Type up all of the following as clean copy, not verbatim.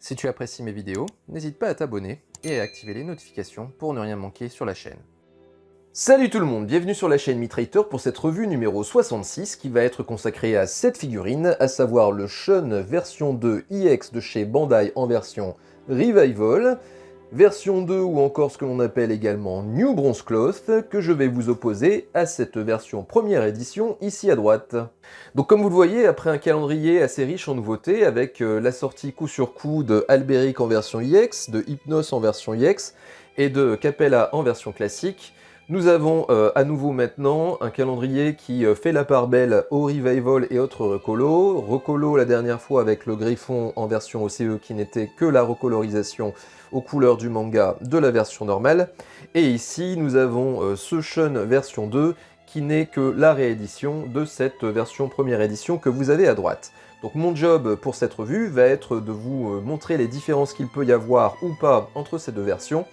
Si tu apprécies mes vidéos, n'hésite pas à t'abonner et à activer les notifications pour ne rien manquer sur la chaîne. Salut tout le monde, bienvenue sur la chaîne MiTrader pour cette revue numéro 66 qui va être consacrée à cette figurine, à savoir le Shun version 2 EX de chez Bandai en version Revival, version 2 ou encore ce que l'on appelle également New Bronze Cloth, que je vais vous opposer à cette version première édition ici à droite. Donc comme vous le voyez, après un calendrier assez riche en nouveautés, avec la sortie coup sur coup de Alberic en version EX, de Hypnos en version EX et de Capella en version classique, nous avons à nouveau maintenant un calendrier qui fait la part belle au Revival et autres recolos. Recolo la dernière fois avec le Griffon en version OCE qui n'était que la recolorisation aux couleurs du manga de la version normale. Et ici nous avons ce Shun version 2 qui n'est que la réédition de cette version première édition que vous avez à droite. Donc mon job pour cette revue va être de vous montrer les différences qu'il peut y avoir ou pas entre ces deux versions,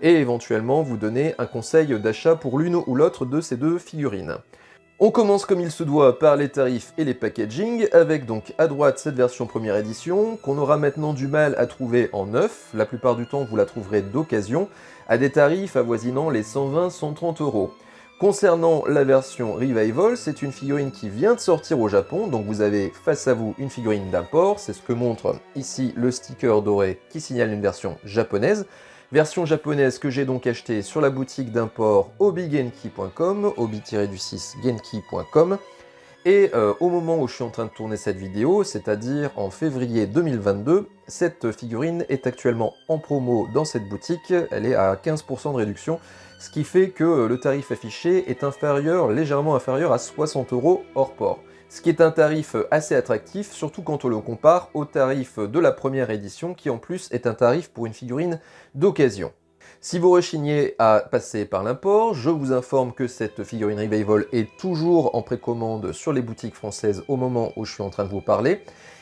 et éventuellement vous donner un conseil d'achat pour l'une ou l'autre de ces deux figurines. On commence comme il se doit par les tarifs et les packaging, avec donc à droite cette version première édition, qu'on aura maintenant du mal à trouver en neuf, la plupart du temps vous la trouverez d'occasion, à des tarifs avoisinant les 120-130 €. Concernant la version Revival, c'est une figurine qui vient de sortir au Japon, donc vous avez face à vous une figurine d'import, c'est ce que montre ici le sticker doré qui signale une version japonaise. Version japonaise que j'ai donc achetée sur la boutique d'import obigenki.com, obi-du6genki.com. Et au moment où je suis en train de tourner cette vidéo, c'est-à-dire en février 2022, cette figurine est actuellement en promo dans cette boutique, elle est à 15% de réduction, ce qui fait que le tarif affiché est légèrement inférieur à 60 € hors port. Ce qui est un tarif assez attractif, surtout quand on le compare au tarif de la première édition, qui en plus est un tarif pour une figurine d'occasion. Si vous rechignez à passer par l'import, je vous informe que cette figurine Revival est toujours en précommande sur les boutiques françaises au moment où je suis en train de vous parler.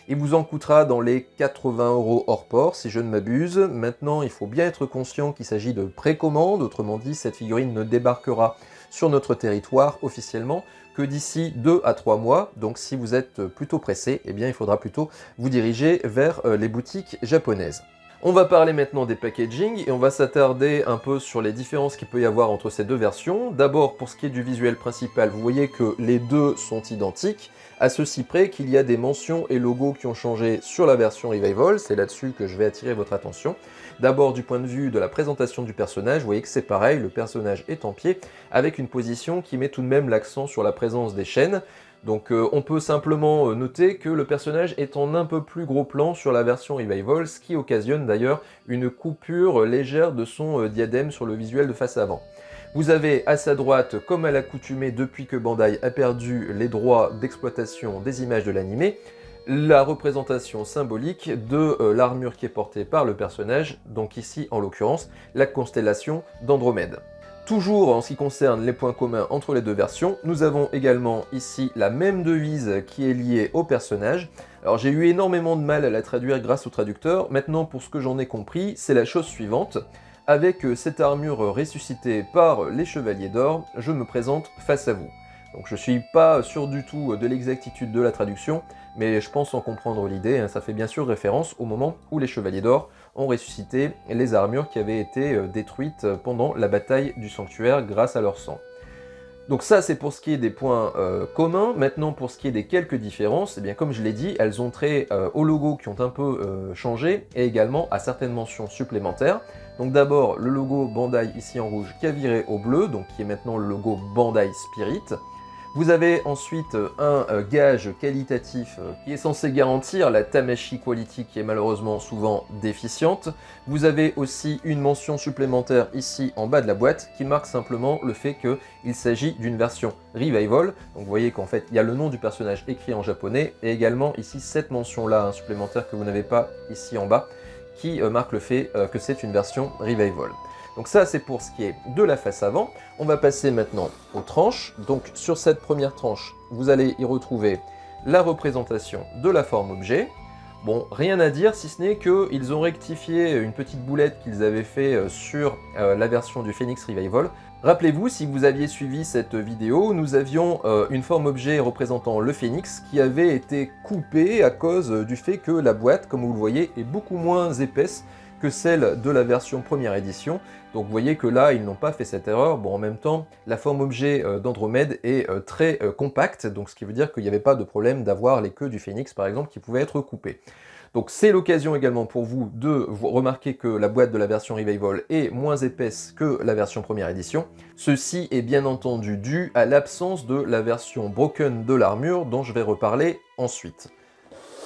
Il vous en coûtera dans les 80 € hors port, si je ne m'abuse. Maintenant, il faut bien être conscient qu'il s'agit de précommande, autrement dit, cette figurine ne débarquera sur notre territoire officiellement que d'ici 2 à 3 mois. Donc si vous êtes plutôt pressé, eh bien il faudra plutôt vous diriger vers les boutiques japonaises. On va parler maintenant des packaging et on va s'attarder un peu sur les différences qu'il peut y avoir entre ces deux versions. D'abord pour ce qui est du visuel principal, vous voyez que les deux sont identiques, à ceci près qu'il y a des mentions et logos qui ont changé sur la version Revival, c'est là-dessus que je vais attirer votre attention. D'abord du point de vue de la présentation du personnage, vous voyez que c'est pareil, le personnage est en pied, avec une position qui met tout de même l'accent sur la présence des chaînes. Donc on peut simplement noter que le personnage est en un peu plus gros plan sur la version Revival, ce qui occasionne d'ailleurs une coupure légère de son diadème sur le visuel de face avant. Vous avez à sa droite, comme à l'accoutumée depuis que Bandai a perdu les droits d'exploitation des images de l'animé, la représentation symbolique de l'armure qui est portée par le personnage, donc ici en l'occurrence la constellation d'Andromède. Toujours en ce qui concerne les points communs entre les deux versions, nous avons également ici la même devise qui est liée au personnage. Alors j'ai eu énormément de mal à la traduire grâce au traducteur, maintenant pour ce que j'en ai compris, c'est la chose suivante. Avec cette armure ressuscitée par les Chevaliers d'Or, je me présente face à vous. Donc je suis pas sûr du tout de l'exactitude de la traduction, mais je pense en comprendre l'idée, hein. Ça fait bien sûr référence au moment où les Chevaliers d'Or ont ressuscité les armures qui avaient été détruites pendant la bataille du sanctuaire grâce à leur sang. Donc ça c'est pour ce qui est des points communs. Maintenant pour ce qui est des quelques différences, eh bien comme je l'ai dit, elles ont trait aux logos qui ont un peu changé et également à certaines mentions supplémentaires. Donc d'abord le logo Bandai ici en rouge qui a viré au bleu, donc qui est maintenant le logo Bandai Spirit. Vous avez ensuite un gage qualitatif qui est censé garantir la Tamashii Quality qui est malheureusement souvent déficiente. Vous avez aussi une mention supplémentaire ici en bas de la boîte qui marque simplement le fait qu'il s'agit d'une version Revival. Donc vous voyez qu'en fait il y a le nom du personnage écrit en japonais et également ici cette mention-là supplémentaire que vous n'avez pas ici en bas qui marque le fait que c'est une version Revival. Donc ça c'est pour ce qui est de la face avant. On va passer maintenant aux tranches. Donc sur cette première tranche, vous allez y retrouver la représentation de la forme objet. Bon, rien à dire si ce n'est qu'ils ont rectifié une petite boulette qu'ils avaient fait sur la version du Phoenix Revival. Rappelez-vous, si vous aviez suivi cette vidéo, nous avions une forme objet représentant le phénix qui avait été coupée à cause du fait que la boîte, comme vous le voyez, est beaucoup moins épaisse que celle de la version première édition. Donc vous voyez que là, ils n'ont pas fait cette erreur. Bon, en même temps, la forme objet d'Andromède est très compacte, donc ce qui veut dire qu'il n'y avait pas de problème d'avoir les queues du phénix, par exemple, qui pouvaient être coupées. Donc c'est l'occasion également pour vous de remarquer que la boîte de la version Revival est moins épaisse que la version première édition. Ceci est bien entendu dû à l'absence de la version Broken de l'armure dont je vais reparler ensuite.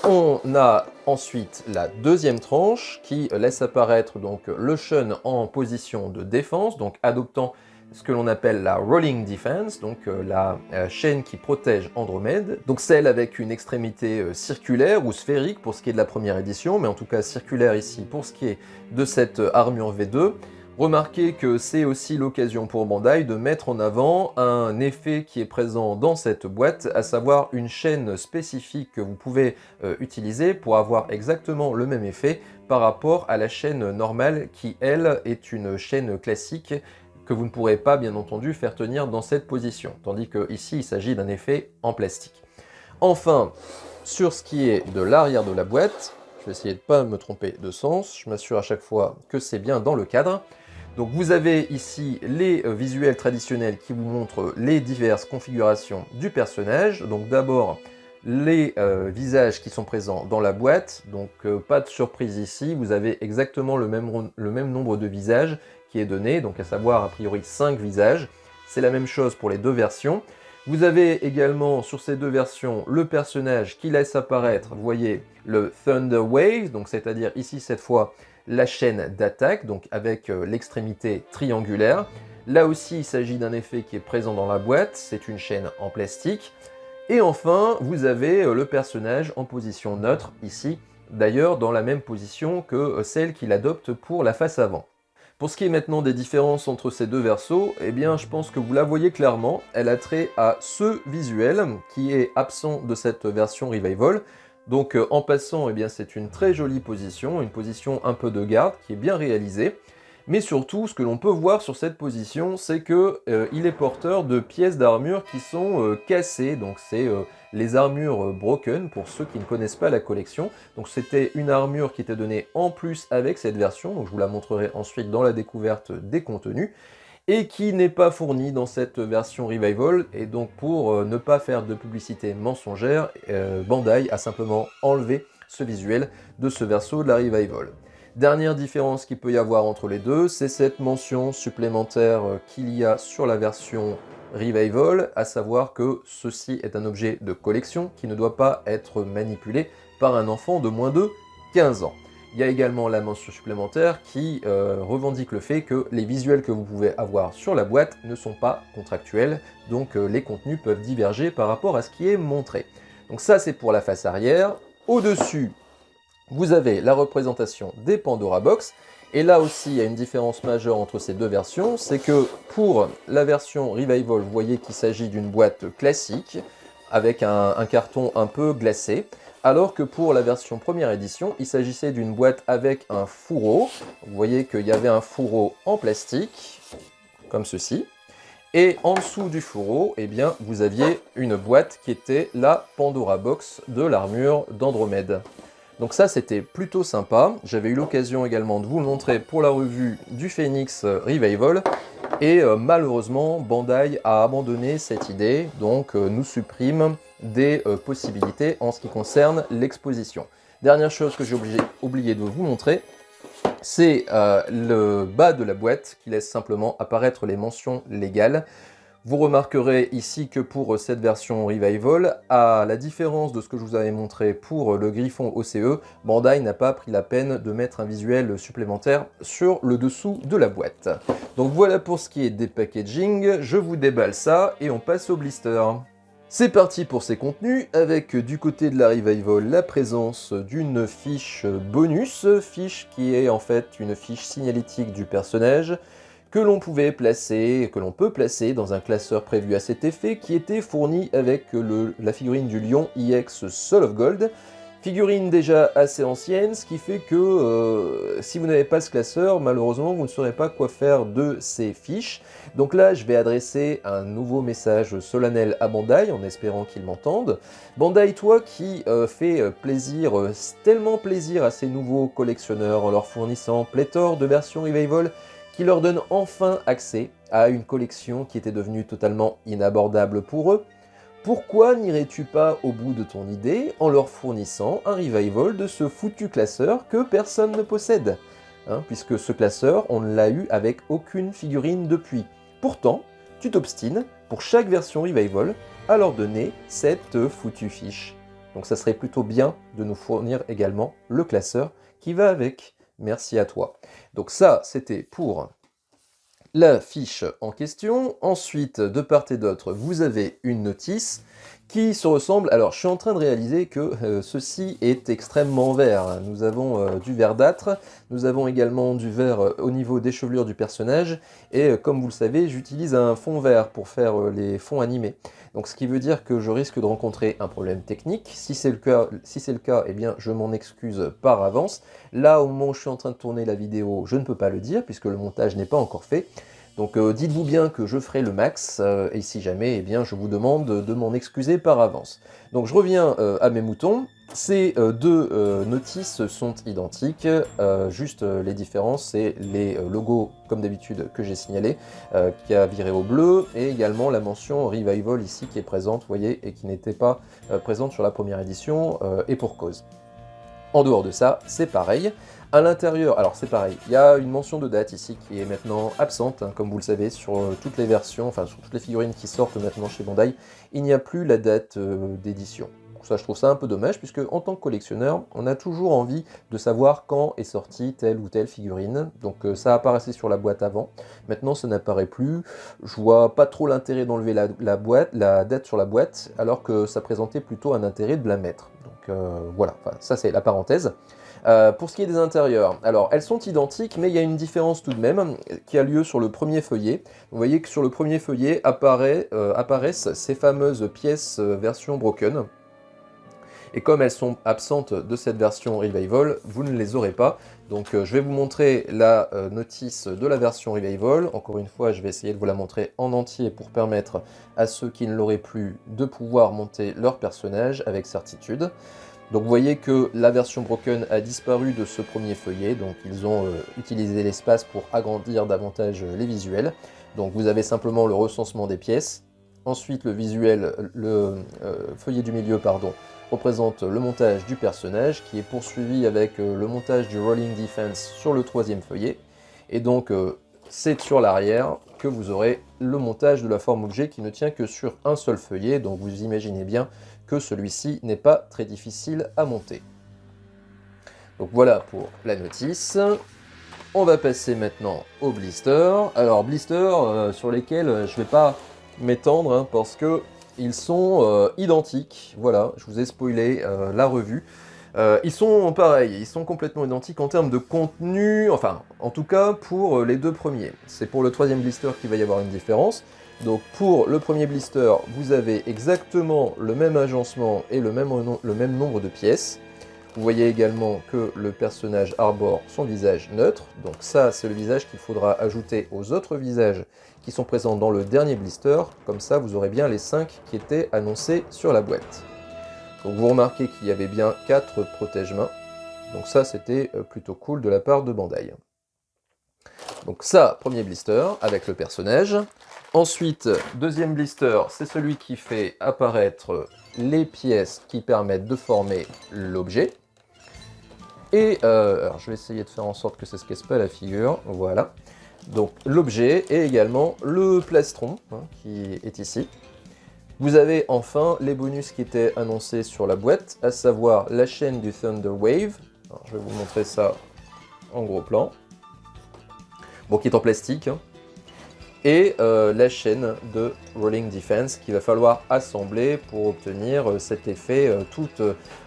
On a ensuite la deuxième tranche qui laisse apparaître donc le Shun en position de défense, donc adoptant ce que l'on appelle la Rolling Defense, donc la chaîne qui protège Andromède, donc celle avec une extrémité circulaire ou sphérique pour ce qui est de la première édition, mais en tout cas circulaire ici pour ce qui est de cette armure V2. Remarquez que c'est aussi l'occasion pour Bandai de mettre en avant un effet qui est présent dans cette boîte, à savoir une chaîne spécifique que vous pouvez utiliser pour avoir exactement le même effet par rapport à la chaîne normale qui, elle, est une chaîne classique que vous ne pourrez pas, bien entendu, faire tenir dans cette position, tandis que ici il s'agit d'un effet en plastique. Enfin, sur ce qui est de l'arrière de la boîte, je vais essayer de ne pas me tromper de sens, je m'assure à chaque fois que c'est bien dans le cadre. Donc vous avez ici les visuels traditionnels qui vous montrent les diverses configurations du personnage. Donc d'abord les visages qui sont présents dans la boîte, donc pas de surprise ici, vous avez exactement le même nombre de visages qui est donné, donc à savoir a priori 5 visages. C'est la même chose pour les deux versions. Vous avez également sur ces deux versions le personnage qui laisse apparaître, vous voyez, le Thunder Wave, donc c'est-à-dire ici cette fois la chaîne d'attaque, donc avec l'extrémité triangulaire. Là aussi il s'agit d'un effet qui est présent dans la boîte, c'est une chaîne en plastique. Et enfin vous avez le personnage en position neutre ici, d'ailleurs dans la même position que celle qu'il adopte pour la face avant. Pour ce qui est maintenant des différences entre ces deux versos, eh bien je pense que vous la voyez clairement, elle a trait à ce visuel qui est absent de cette version Revival. Donc en passant, eh bien c'est une très jolie position, une position un peu de garde qui est bien réalisée. Mais surtout, ce que l'on peut voir sur cette position, c'est qu'il est porteur de pièces d'armure qui sont cassées. Donc c'est les armures Broken, pour ceux qui ne connaissent pas la collection. Donc c'était une armure qui était donnée en plus avec cette version, donc je vous la montrerai ensuite dans la découverte des contenus, et qui n'est pas fournie dans cette version Revival. Et donc pour ne pas faire de publicité mensongère, Bandai a simplement enlevé ce visuel de ce verso de la Revival. Dernière différence qu'il peut y avoir entre les deux, c'est cette mention supplémentaire qu'il y a sur la version Revival, à savoir que ceci est un objet de collection qui ne doit pas être manipulé par un enfant de moins de 15 ans. Il y a également la mention supplémentaire qui revendique le fait que les visuels que vous pouvez avoir sur la boîte ne sont pas contractuels, donc les contenus peuvent diverger par rapport à ce qui est montré. Donc ça c'est pour la face arrière. Au-dessus, vous avez la représentation des Pandora Box, et là aussi il y a une différence majeure entre ces deux versions, c'est que pour la version Revival, vous voyez qu'il s'agit d'une boîte classique, avec un carton un peu glacé, alors que pour la version première édition, il s'agissait d'une boîte avec un fourreau. Vous voyez qu'il y avait un fourreau en plastique, comme ceci, et en dessous du fourreau, eh bien, vous aviez une boîte qui était la Pandora Box de l'armure d'Andromède. Donc ça c'était plutôt sympa, j'avais eu l'occasion également de vous le montrer pour la revue du Phénix Revival, et malheureusement Bandai a abandonné cette idée, donc nous supprime des possibilités en ce qui concerne l'exposition. Dernière chose que j'ai oublié de vous montrer, c'est le bas de la boîte qui laisse simplement apparaître les mentions légales. Vous remarquerez ici que pour cette version Revival, à la différence de ce que je vous avais montré pour le Griffon OCE, Bandai n'a pas pris la peine de mettre un visuel supplémentaire sur le dessous de la boîte. Donc voilà pour ce qui est des packaging, je vous déballe ça et on passe au blister. C'est parti pour ces contenus, avec du côté de la Revival la présence d'une fiche bonus, fiche qui est en fait une fiche signalétique du personnage, que l'on pouvait placer, que l'on peut placer dans un classeur prévu à cet effet, qui était fourni avec la figurine du lion EX Soul of Gold, Figurine déjà assez ancienne, ce qui fait que si vous n'avez pas ce classeur, malheureusement vous ne saurez pas quoi faire de ces fiches. Donc là je vais adresser un nouveau message solennel à Bandai en espérant qu'ils m'entendent. Bandai, toi qui fais plaisir, tellement plaisir à ces nouveaux collectionneurs en leur fournissant pléthore de versions Revival qui leur donnent enfin accès à une collection qui était devenue totalement inabordable pour eux. Pourquoi n'irais-tu pas au bout de ton idée en leur fournissant un revival de ce foutu classeur que personne ne possède, hein, puisque ce classeur, on ne l'a eu avec aucune figurine depuis. Pourtant, tu t'obstines, pour chaque version revival, à leur donner cette foutue fiche. Donc ça serait plutôt bien de nous fournir également le classeur qui va avec. Merci à toi. Donc ça, c'était pour la fiche en question. Ensuite, de part et d'autre, vous avez une notice qui se ressemble. Alors, je suis en train de réaliser que ceci est extrêmement vert. Nous avons du verdâtre, nous avons également du vert au niveau des chevelures du personnage, et comme vous le savez, j'utilise un fond vert pour faire les fonds animés. Donc, ce qui veut dire que je risque de rencontrer un problème technique. Si c'est le cas, eh bien, je m'en excuse par avance. Là, au moment où je suis en train de tourner la vidéo, je ne peux pas le dire, puisque le montage n'est pas encore fait. Donc dites-vous bien que je ferai le max, et si jamais, eh bien, je vous demande de m'en excuser par avance. Donc je reviens à mes moutons. Ces deux notices sont identiques, juste les différences, c'est les logos, comme d'habitude, que j'ai signalé, qui a viré au bleu, et également la mention Revival ici qui est présente, vous voyez, et qui n'était pas présente sur la première édition, et pour cause. En dehors de ça, c'est pareil. À l'intérieur, alors c'est pareil, il y a une mention de date ici qui est maintenant absente, hein, comme vous le savez, sur toutes les versions, enfin sur toutes les figurines qui sortent maintenant chez Bandai, il n'y a plus la date d'édition. Ça, je trouve ça un peu dommage, puisque en tant que collectionneur, on a toujours envie de savoir quand est sortie telle ou telle figurine. Donc ça apparaissait sur la boîte avant, maintenant ça n'apparaît plus. Je vois pas trop l'intérêt d'enlever la date sur la boîte, alors que ça présentait plutôt un intérêt de la mettre. Donc voilà, enfin, ça c'est la parenthèse. Pour ce qui est des intérieurs, alors elles sont identiques, mais il y a une différence tout de même qui a lieu sur le premier feuillet. Vous voyez que sur le premier feuillet apparaissent ces fameuses pièces version broken. Et comme elles sont absentes de cette version Revival, vous ne les aurez pas. Donc je vais vous montrer la notice de la version Revival. Encore une fois, je vais essayer de vous la montrer en entier pour permettre à ceux qui ne l'auraient plus de pouvoir monter leur personnage avec certitude. Donc vous voyez que la version Broken a disparu de ce premier feuillet, donc ils ont utilisé l'espace pour agrandir davantage les visuels. Donc vous avez simplement le recensement des pièces. Ensuite le visuel, le feuillet du milieu, pardon, représente le montage du personnage qui est poursuivi avec le montage du Rolling Defense sur le troisième feuillet. Et donc c'est sur l'arrière que vous aurez le montage de la forme objet qui ne tient que sur un seul feuillet, donc vous imaginez bien que celui-ci n'est pas très difficile à monter. Donc voilà pour la notice. On va passer maintenant aux blisters. Alors blisters sur lesquels je ne vais pas m'étendre hein, parce que ils sont identiques. Voilà, je vous ai spoilé la revue. Ils sont pareils, ils sont complètement identiques en termes de contenu, enfin en tout cas pour les deux premiers. C'est pour le troisième blister qu'il va y avoir une différence. Donc pour le premier blister, vous avez exactement le même agencement et le même nombre de pièces. Vous voyez également que le personnage arbore son visage neutre. Donc ça, c'est le visage qu'il faudra ajouter aux autres visages qui sont présents dans le dernier blister. Comme ça, vous aurez bien les 5 qui étaient annoncés sur la boîte. Donc vous remarquez qu'il y avait bien 4 protège-mains. Donc ça, c'était plutôt cool de la part de Bandai. Donc ça, premier blister avec le personnage. Ensuite, deuxième blister, c'est celui qui fait apparaître les pièces qui permettent de former l'objet. Et alors je vais essayer de faire en sorte que ça ne se casse pas la figure, voilà. Donc l'objet et également le plastron hein, qui est ici. Vous avez enfin les bonus qui étaient annoncés sur la boîte, à savoir la chaîne du Thunder Wave. Alors, je vais vous montrer ça en gros plan. Bon, qui est en plastique. Hein. Et la chaîne de Rolling Defense qu'il va falloir assembler pour obtenir cet effet tout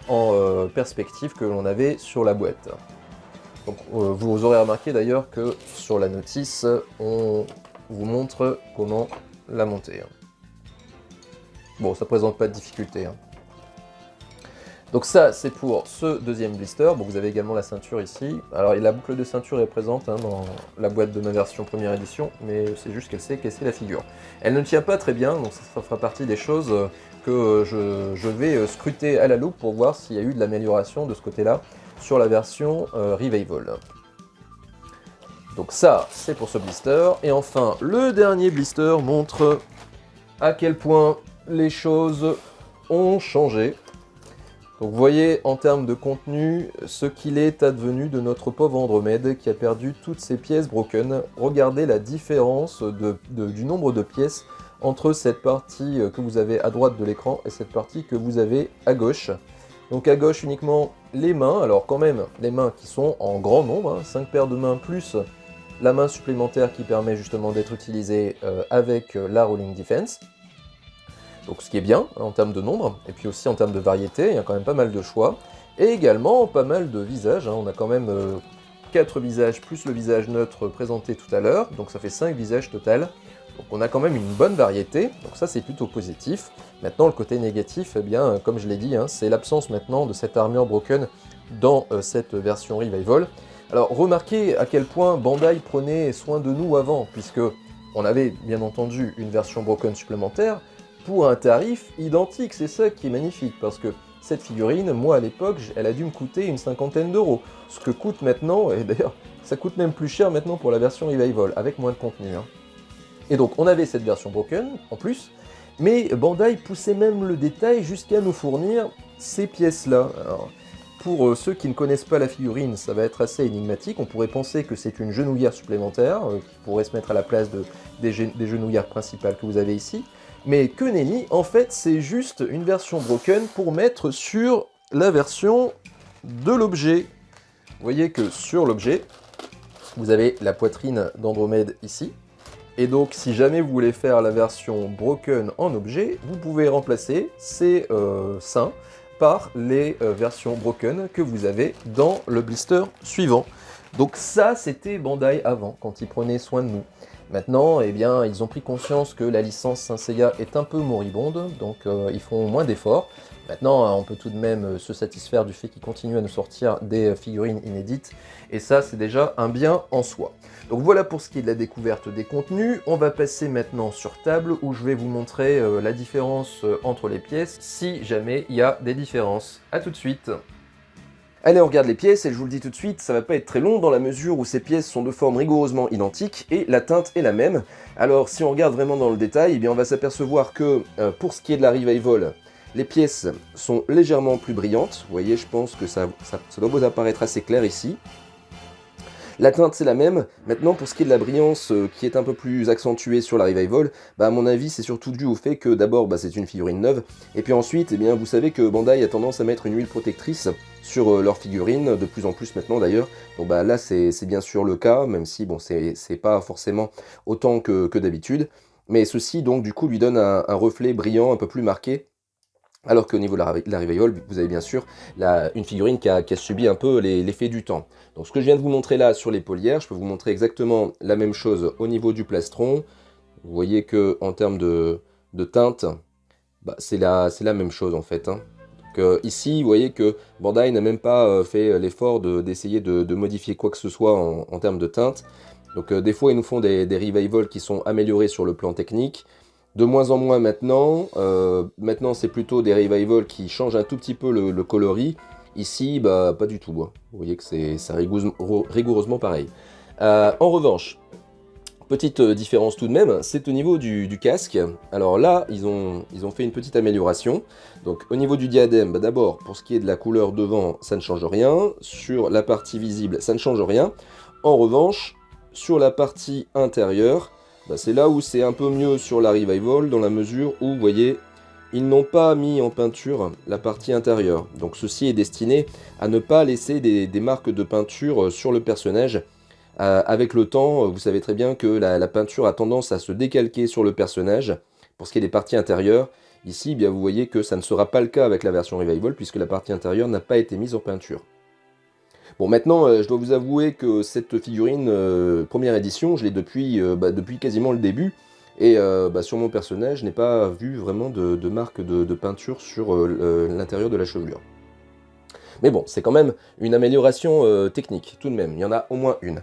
en perspective que l'on avait sur la boîte. Donc, vous aurez remarqué d'ailleurs que sur la notice, on vous montre comment la monter. Bon, ça présente pas de difficulté. Hein. Donc ça, c'est pour ce deuxième blister. Bon, vous avez également la ceinture ici. Alors, la boucle de ceinture est présente hein, dans la boîte de ma version première édition, mais c'est juste qu'elle s'est cassée la figure. Elle ne tient pas très bien, donc ça fera partie des choses que je vais scruter à la loupe pour voir s'il y a eu de l'amélioration de ce côté-là sur la version Revival. Donc ça, c'est pour ce blister. Et enfin, le dernier blister montre à quel point les choses ont changé. Donc vous voyez en termes de contenu ce qu'il est advenu de notre pauvre Andromède qui a perdu toutes ses pièces broken. Regardez la différence du nombre de pièces entre cette partie que vous avez à droite de l'écran et cette partie que vous avez à gauche. Donc à gauche uniquement les mains, alors quand même les mains qui sont en grand nombre, hein, 5 paires de mains plus la main supplémentaire qui permet justement d'être utilisée avec la Rolling Defense. Donc ce qui est bien en termes de nombre, et puis aussi en termes de variété, il y a quand même pas mal de choix. Et également pas mal de visages, hein. On a quand même 4 visages plus le visage neutre présenté tout à l'heure, donc ça fait 5 visages total. Donc on a quand même une bonne variété, donc ça c'est plutôt positif. Maintenant le côté négatif, eh bien comme je l'ai dit, hein, c'est l'absence maintenant de cette armure broken dans cette version Revival. Alors remarquez à quel point Bandai prenait soin de nous avant, puisque on avait bien entendu une version broken supplémentaire, pour un tarif identique, c'est ça qui est magnifique, parce que cette figurine, moi à l'époque, elle a dû me coûter une cinquantaine d'euros, ce que coûte maintenant, et d'ailleurs ça coûte même plus cher maintenant pour la version Revival, avec moins de contenu. Hein. Et donc on avait cette version broken, en plus, mais Bandai poussait même le détail jusqu'à nous fournir ces pièces-là. Pour ceux qui ne connaissent pas la figurine, ça va être assez énigmatique, on pourrait penser que c'est une genouillère supplémentaire, qui pourrait se mettre à la place des genouillères principales que vous avez ici, mais que nenni, en fait, c'est juste une version broken pour mettre sur la version de l'objet. Vous voyez que sur l'objet, vous avez la poitrine d'Andromède ici. Et donc, si jamais vous voulez faire la version broken en objet, vous pouvez remplacer ces seins par les versions broken que vous avez dans le blister suivant. Donc ça, c'était Bandai avant, quand ils prenaient soin de nous. Maintenant, eh bien, ils ont pris conscience que la licence Saint Seiya est un peu moribonde, donc ils font moins d'efforts. Maintenant, on peut tout de même se satisfaire du fait qu'ils continuent à nous sortir des figurines inédites, et ça, c'est déjà un bien en soi. Donc voilà pour ce qui est de la découverte des contenus. On va passer maintenant sur table, où je vais vous montrer la différence entre les pièces, si jamais il y a des différences. A tout de suite. Allez, on regarde les pièces, et je vous le dis tout de suite, ça va pas être très long dans la mesure où ces pièces sont de forme rigoureusement identique et la teinte est la même. Alors si on regarde vraiment dans le détail, eh bien on va s'apercevoir que pour ce qui est de la Revival, les pièces sont légèrement plus brillantes. Vous voyez, je pense que ça doit vous apparaître assez clair ici. La teinte c'est la même. Maintenant pour ce qui est de la brillance qui est un peu plus accentuée sur la Revival, à mon avis c'est surtout dû au fait que d'abord c'est une figurine neuve, et puis ensuite eh bien, vous savez que Bandai a tendance à mettre une huile protectrice sur leurs figurines, de plus en plus maintenant d'ailleurs. Donc là c'est bien sûr le cas, même si bon c'est pas forcément autant que d'habitude. Mais ceci donc du coup lui donne un reflet brillant un peu plus marqué. Alors qu'au niveau de la Revival, vous avez bien sûr une figurine qui a subi un peu l'effet du temps. Donc ce que je viens de vous montrer là sur les polières, je peux vous montrer exactement la même chose au niveau du plastron. Vous voyez que en termes de teinte, c'est la même chose en fait. Hein. Donc, ici, vous voyez que Bandai n'a même pas fait l'effort d'essayer de modifier quoi que ce soit en termes de teinte. Donc des fois, ils nous font des Revival qui sont améliorés sur le plan technique. De moins en moins maintenant. Maintenant, c'est plutôt des Revival qui changent un tout petit peu le coloris. Ici, pas du tout. Hein. Vous voyez que c'est rigoureusement pareil. En revanche, petite différence tout de même, c'est au niveau du casque. Alors là, ils ont fait une petite amélioration. Donc au niveau du diadème, d'abord, pour ce qui est de la couleur devant, ça ne change rien. Sur la partie visible, ça ne change rien. En revanche, sur la partie intérieure, c'est là où c'est un peu mieux sur la Revival, dans la mesure où, vous voyez, ils n'ont pas mis en peinture la partie intérieure. Donc ceci est destiné à ne pas laisser des marques de peinture sur le personnage. Avec le temps, vous savez très bien que la peinture a tendance à se décalquer sur le personnage. Pour ce qui est des parties intérieures, ici, bien, vous voyez que ça ne sera pas le cas avec la version Revival, puisque la partie intérieure n'a pas été mise en peinture. Bon, maintenant, je dois vous avouer que cette figurine première édition, je l'ai depuis quasiment le début, et sur mon personnage, je n'ai pas vu vraiment de marque de peinture sur l'intérieur de la chevelure. Mais bon, c'est quand même une amélioration technique, tout de même, il y en a au moins une.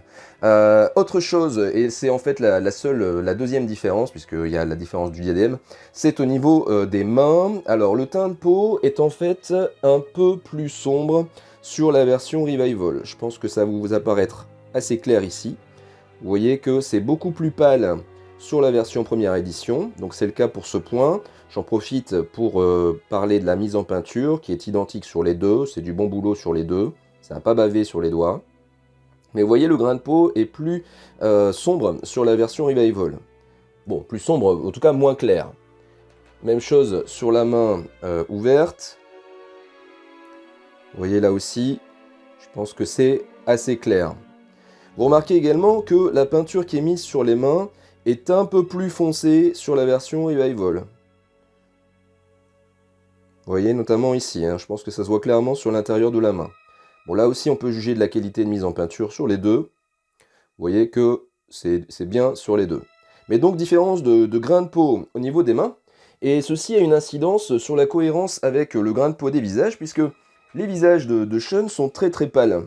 Autre chose, et c'est en fait la deuxième différence, puisqu'il y a la différence du diadème, c'est au niveau des mains. Alors le teint de peau est en fait un peu plus sombre sur la version Revival. Je pense que ça va vous apparaître assez clair ici. Vous voyez que c'est beaucoup plus pâle sur la version première édition, donc c'est le cas pour ce point. J'en profite pour parler de la mise en peinture, qui est identique sur les deux, c'est du bon boulot sur les deux, ça n'a pas bavé sur les doigts. Mais vous voyez, le grain de peau est plus sombre sur la version Revival. Bon, plus sombre, en tout cas moins clair. Même chose sur la main ouverte. Vous voyez là aussi, je pense que c'est assez clair. Vous remarquez également que la peinture qui est mise sur les mains est un peu plus foncée sur la version Revival. Vous voyez, notamment ici, hein, je pense que ça se voit clairement sur l'intérieur de la main. Bon, là aussi, on peut juger de la qualité de mise en peinture sur les deux. Vous voyez que c'est bien sur les deux. Mais donc, différence de grain de peau au niveau des mains. Et ceci a une incidence sur la cohérence avec le grain de peau des visages, puisque les visages de Sean sont très très pâles.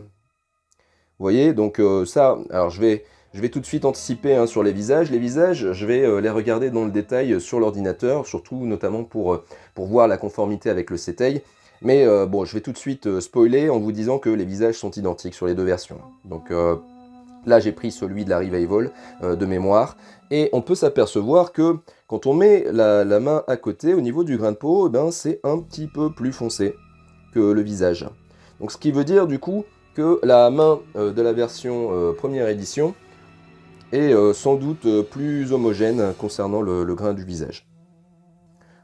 Vous voyez, donc ça, alors je vais tout de suite anticiper hein, sur les visages. Les visages, je vais les regarder dans le détail sur l'ordinateur, surtout notamment pour voir la conformité avec le CTEI. Mais bon, je vais tout de suite spoiler en vous disant que les visages sont identiques sur les deux versions. Donc là, j'ai pris celui de la Revival de mémoire. Et on peut s'apercevoir que quand on met la main à côté, au niveau du grain de peau, eh ben, c'est un petit peu plus foncé que le visage. Donc ce qui veut dire du coup que la main de la version première édition est sans doute plus homogène concernant le grain du visage.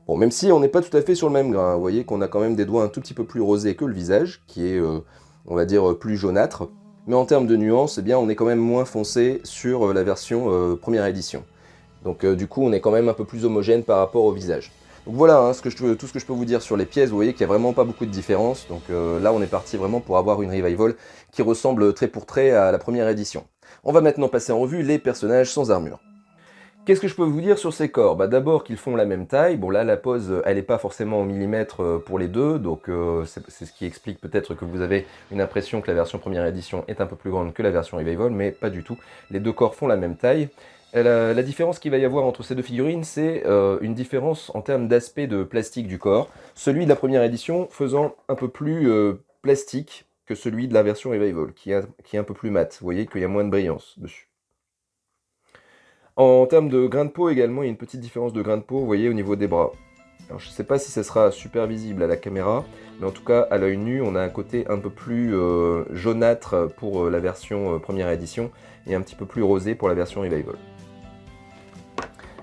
Bon, même si on n'est pas tout à fait sur le même grain, vous voyez qu'on a quand même des doigts un tout petit peu plus rosés que le visage, qui est, on va dire, plus jaunâtre. Mais en termes de nuances, eh bien, on est quand même moins foncé sur la version première édition. Donc du coup, on est quand même un peu plus homogène par rapport au visage. Donc voilà hein, tout ce que je peux vous dire sur les pièces. Vous voyez qu'il n'y a vraiment pas beaucoup de différence. Donc là, on est parti vraiment pour avoir une Revival qui ressemble trait pour trait à la première édition. On va maintenant passer en revue les personnages sans armure. Qu'est-ce que je peux vous dire sur ces corps? D'abord qu'ils font la même taille. Bon là, la pose, elle n'est pas forcément au millimètre pour les deux. Donc c'est ce qui explique peut-être que vous avez une impression que la version première édition est un peu plus grande que la version Revival. Mais pas du tout. Les deux corps font la même taille. La différence qu'il va y avoir entre ces deux figurines, c'est une différence en termes d'aspect de plastique du corps. Celui de la première édition faisant un peu plus plastique que celui de la version Revival, qui est un peu plus mat. Vous voyez qu'il y a moins de brillance dessus. En termes de grain de peau également, il y a une petite différence de grain de peau, vous voyez, au niveau des bras. Alors je ne sais pas si ça sera super visible à la caméra, mais en tout cas, à l'œil nu, on a un côté un peu plus jaunâtre pour la version première édition, et un petit peu plus rosé pour la version Revival.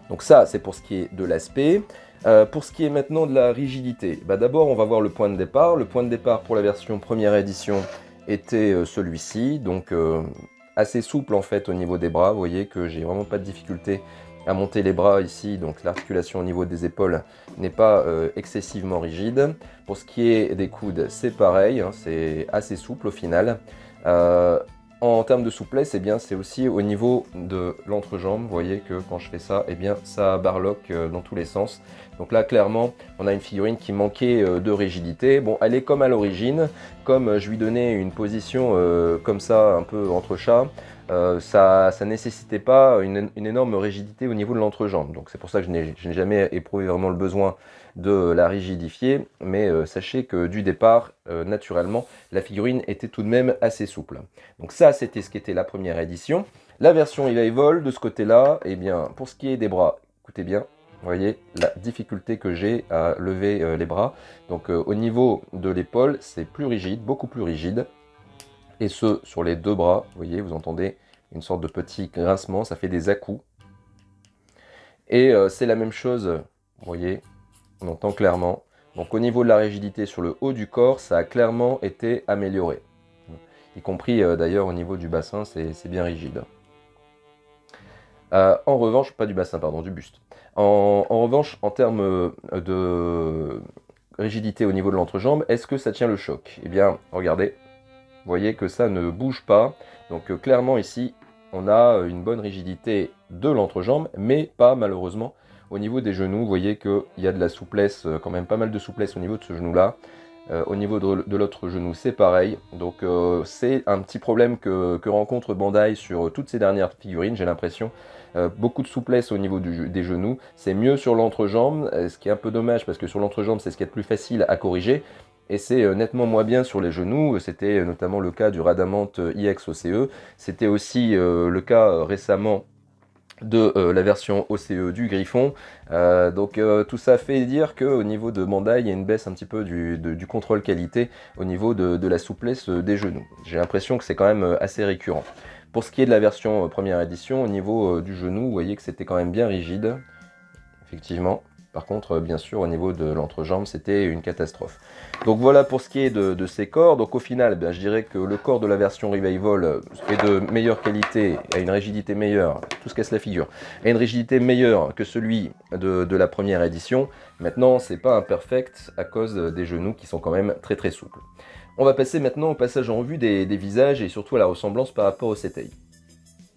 Donc ça, c'est pour ce qui est de l'aspect. Pour ce qui est maintenant de la rigidité, d'abord on va voir le point de départ. Le point de départ pour la version première édition était celui-ci, donc assez souple en fait au niveau des bras. Vous voyez que j'ai vraiment pas de difficulté à monter les bras ici, donc l'articulation au niveau des épaules n'est pas excessivement rigide. Pour ce qui est des coudes, c'est pareil, hein, c'est assez souple au final. En termes de souplesse, eh bien, c'est aussi au niveau de l'entrejambe. Vous voyez que quand je fais ça, eh bien, ça barloque dans tous les sens. Donc là, clairement, on a une figurine qui manquait de rigidité. Bon, elle est comme à l'origine. Comme je lui donnais une position comme ça, un peu entre chat, ça nécessitait pas une énorme rigidité au niveau de l'entrejambe. Donc c'est pour ça que je n'ai jamais éprouvé vraiment le besoin de la rigidifier. Mais sachez que du départ, naturellement, la figurine était tout de même assez souple. Donc ça, c'était ce qu'était la première édition. La version Revival, de ce côté-là, eh bien, pour ce qui est des bras, écoutez bien, vous voyez la difficulté que j'ai à lever les bras. Donc au niveau de l'épaule, c'est plus rigide, beaucoup plus rigide. Et ce, sur les deux bras, vous voyez, vous entendez une sorte de petit grincement, ça fait des à-coups. Et c'est la même chose, vous voyez, on entend clairement. Donc au niveau de la rigidité sur le haut du corps, ça a clairement été amélioré. Y compris d'ailleurs au niveau du bassin, c'est bien rigide. En revanche, pas du bassin, pardon, du buste. En revanche, en termes de rigidité au niveau de l'entrejambe, est-ce que ça tient le choc? Eh bien, regardez, vous voyez que ça ne bouge pas. Donc clairement ici, on a une bonne rigidité de l'entrejambe, mais pas malheureusement au niveau des genoux. Vous voyez qu'il y a de la souplesse, quand même pas mal de souplesse au niveau de ce genou-là. Au niveau de l'autre genou, c'est pareil. Donc c'est un petit problème que rencontre Bandai sur toutes ces dernières figurines, j'ai l'impression. Beaucoup de souplesse au niveau des genoux. C'est mieux sur l'entrejambe, ce qui est un peu dommage parce que sur l'entrejambe, c'est ce qui est le plus facile à corriger. Et c'est nettement moins bien sur les genoux. C'était notamment le cas du Radamant IX OCE. C'était aussi le cas récemment de la version OCE du Griffon. Donc tout ça fait dire qu'au niveau de Bandai, il y a une baisse un petit peu du contrôle qualité au niveau de la souplesse des genoux. J'ai l'impression que c'est quand même assez récurrent. Pour ce qui est de la version première édition, au niveau du genou, vous voyez que c'était quand même bien rigide, effectivement. Par contre, bien sûr, au niveau de l'entrejambe, c'était une catastrophe. Donc voilà pour ce qui est de ces corps. Donc au final, je dirais que le corps de la version Revival est de meilleure qualité, a une rigidité meilleure, tout se casse la figure, a une rigidité meilleure que celui de la première édition. Maintenant, c'est pas imperfect à cause des genoux qui sont quand même très très souples. On va passer maintenant au passage en revue des visages et surtout à la ressemblance par rapport au Setei.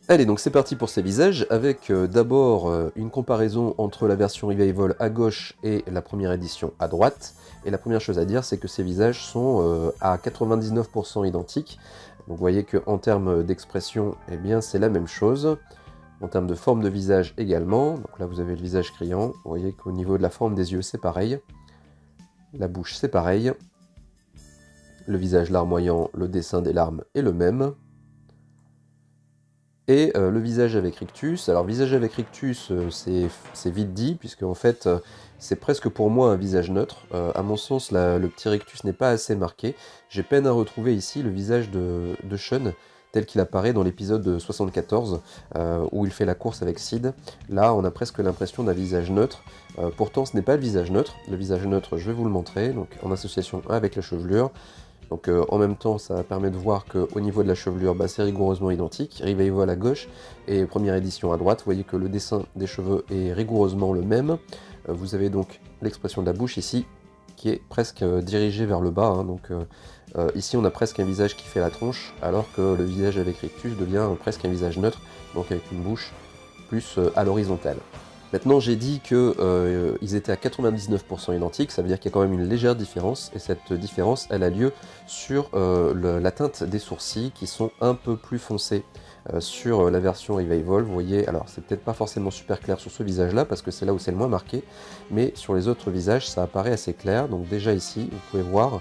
Allez, donc c'est parti pour ces visages, avec d'abord une comparaison entre la version Revival à gauche et la première édition à droite. Et la première chose à dire, c'est que ces visages sont à 99% identiques. Donc vous voyez qu'en termes d'expression, eh bien c'est la même chose. En termes de forme de visage également, donc là vous avez le visage criant, vous voyez qu'au niveau de la forme des yeux c'est pareil. La bouche c'est pareil. Le visage larmoyant, le dessin des larmes est le même. Et le visage avec rictus. Alors visage avec rictus, c'est vite dit, puisque en fait c'est presque pour moi un visage neutre. À mon sens, le petit rictus n'est pas assez marqué. J'ai peine à retrouver ici le visage de Sean, tel qu'il apparaît dans l'épisode 74, où il fait la course avec Sid. Là, on a presque l'impression d'un visage neutre. Pourtant, ce n'est pas le visage neutre. Le visage neutre, je vais vous le montrer, donc en association avec la chevelure. Donc en même temps, ça permet de voir qu'au niveau de la chevelure, c'est rigoureusement identique. Revival à gauche et première édition à droite. Vous voyez que le dessin des cheveux est rigoureusement le même. Vous avez donc l'expression de la bouche ici, qui est presque dirigée vers le bas. Donc ici, on a presque un visage qui fait la tronche, alors que le visage avec rictus devient presque un visage neutre, donc avec une bouche plus à l'horizontale. Maintenant, j'ai dit qu'ils étaient à 99% identiques, ça veut dire qu'il y a quand même une légère différence, et cette différence, elle a lieu sur la teinte des sourcils, qui sont un peu plus foncés sur la version Revival. Vous voyez, alors c'est peut-être pas forcément super clair sur ce visage-là, parce que c'est là où c'est le moins marqué, mais sur les autres visages, ça apparaît assez clair. Donc déjà ici, vous pouvez voir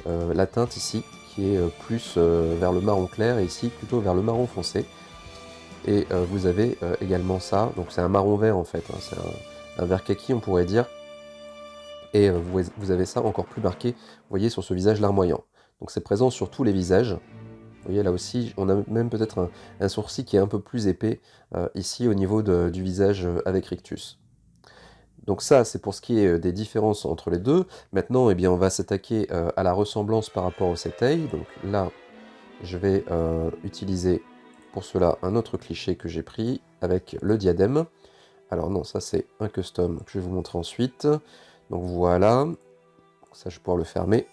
la teinte ici, qui est plus vers le marron clair, et ici plutôt vers le marron foncé. Et vous avez également ça, donc c'est un marron vert en fait, hein, c'est un vert kaki on pourrait dire. Et vous avez ça encore plus marqué, vous voyez, sur ce visage larmoyant. Donc c'est présent sur tous les visages. Vous voyez là aussi, on a même peut-être un sourcil qui est un peu plus épais ici au niveau du visage avec rictus. Donc ça, c'est pour ce qui est des différences entre les deux. Maintenant, eh bien, on va s'attaquer à la ressemblance par rapport au Setei. Donc là, je vais utiliser pour cela un autre cliché que j'ai pris avec le diadème. Alors non, ça c'est un custom que je vais vous montrer ensuite. Donc voilà, ça je vais pouvoir le fermer.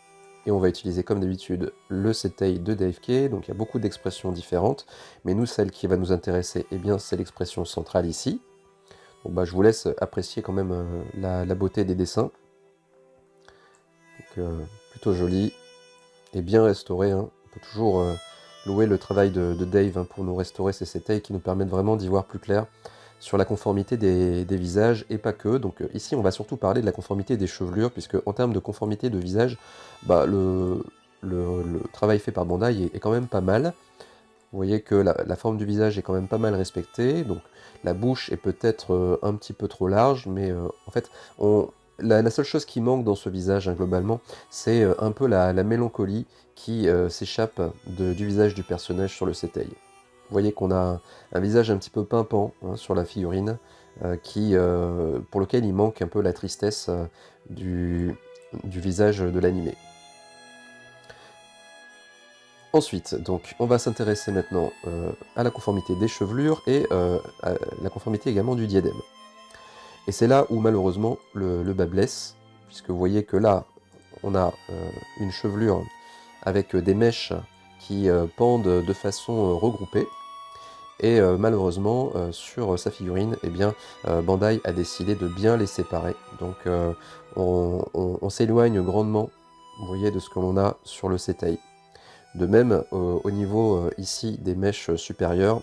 Et on va utiliser comme d'habitude le Setei de DFK. Donc il y a beaucoup d'expressions différentes. Mais nous, celle qui va nous intéresser, eh bien c'est l'expression centrale ici. Donc je vous laisse apprécier quand même la beauté des dessins. Donc plutôt joli et bien restauré. Hein. On peut toujours louer le travail de Dave pour nous restaurer ces Setei qui nous permettent vraiment d'y voir plus clair sur la conformité des visages et pas que. Donc ici on va surtout parler de la conformité des chevelures, puisque en termes de conformité de visage, le travail fait par Bandai est quand même pas mal. Vous voyez que la forme du visage est quand même pas mal respectée, donc la bouche est peut-être un petit peu trop large, mais en fait la seule chose qui manque dans ce visage, hein, globalement, c'est un peu la mélancolie qui s'échappe du visage du personnage sur le Setei. Vous voyez qu'on a un visage un petit peu pimpant hein, sur la figurine, pour lequel il manque un peu la tristesse du visage de l'animé. Ensuite, donc, on va s'intéresser maintenant à la conformité des chevelures et à la conformité également du diadème. Et c'est là où malheureusement le bas blesse, puisque vous voyez que là, on a une chevelure avec des mèches qui pendent de façon regroupée. Et malheureusement, sur sa figurine, eh bien, Bandai a décidé de bien les séparer. Donc on s'éloigne grandement vous voyez, de ce que l'on a sur le Setei. De même, au niveau ici des mèches supérieures,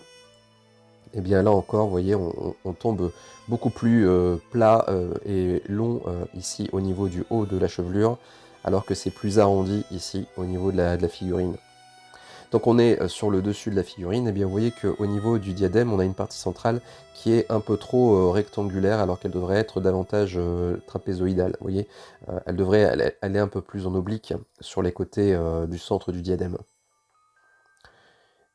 et bien là encore, vous voyez, on tombe beaucoup plus plat et long ici au niveau du haut de la chevelure, alors que c'est plus arrondi ici au niveau de la figurine. Donc on est sur le dessus de la figurine, et bien vous voyez qu'au niveau du diadème, on a une partie centrale qui est un peu trop rectangulaire, alors qu'elle devrait être davantage trapézoïdale. Vous voyez, elle devrait aller un peu plus en oblique sur les côtés du centre du diadème.